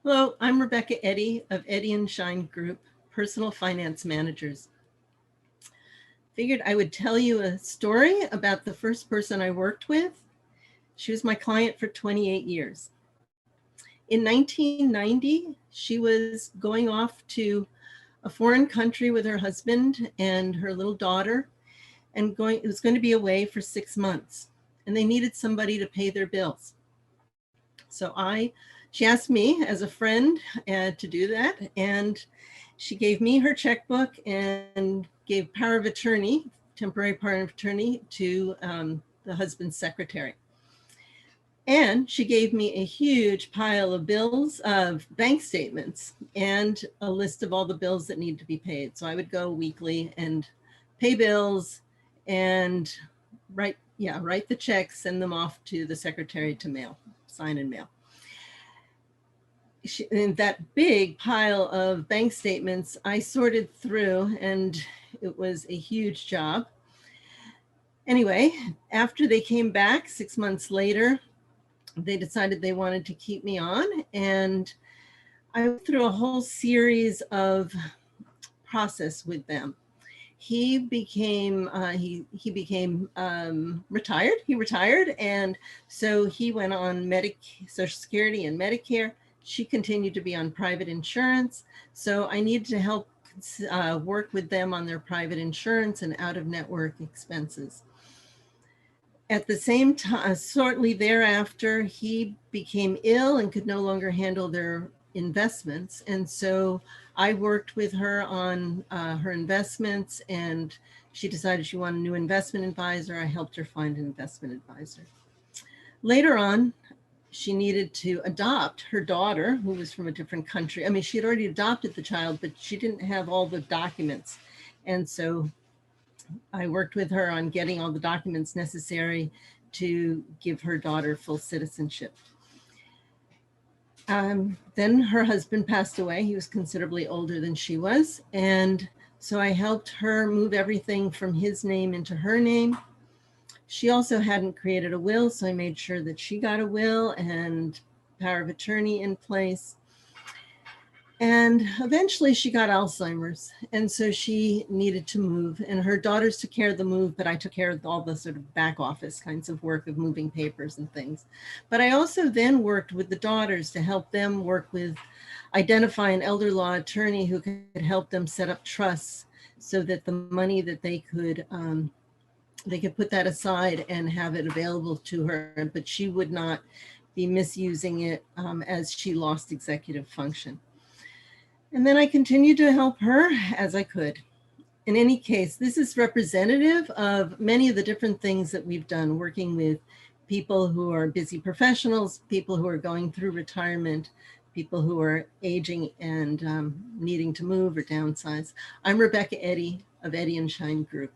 Hello, I'm Rebecca Eddy of Eddy and Shine Group, Personal Finance Managers. Figured I would tell you a story about the first person I worked with. She was my client for 28 years. In 1990, she was going off to a foreign country with her husband and her little daughter, and it was going to be away for 6 months, and they needed somebody to pay their bills. So she asked me as a friend to do that, and she gave me her checkbook and gave power of attorney, temporary power of attorney, to the husband's secretary. And she gave me a huge pile of bills, of bank statements, and a list of all the bills that need to be paid. So I would go weekly and pay bills and write the checks, send them off to the secretary to mail, sign and mail. In that big pile of bank statements, I sorted through, and it was a huge job. Anyway, after they came back 6 months later, they decided they wanted to keep me on, and I went through a whole series of process with them. He became retired. He retired, and so he went on Social Security and Medicare. She continued to be on private insurance. So I needed to help work with them on their private insurance and out-of-network expenses. At the same time, shortly thereafter, he became ill and could no longer handle their investments. And so I worked with her on her investments, and she decided she wanted a new investment advisor. I helped her find an investment advisor. Later on, she needed to adopt her daughter, who was from a different country. I mean, she had already adopted the child, but she didn't have all the documents. And so I worked with her on getting all the documents necessary to give her daughter full citizenship. Then her husband passed away. He was considerably older than she was. And so I helped her move everything from his name into her name. She also hadn't created a will, so I made sure that she got a will and power of attorney in place. And eventually she got Alzheimer's. And so she needed to move, and her daughters took care of the move, but I took care of all the sort of back office kinds of work of moving papers and things. But I also then worked with the daughters to help them work with, identify an elder law attorney who could help them set up trusts so that the money that they could put that aside and have it available to her, but she would not be misusing it as she lost executive function. And then I continued to help her as I could. In any case, this is representative of many of the different things that we've done, working with people who are busy professionals, people who are going through retirement, people who are aging and needing to move or downsize. I'm Rebecca Eddy of Eddy and Shine Group.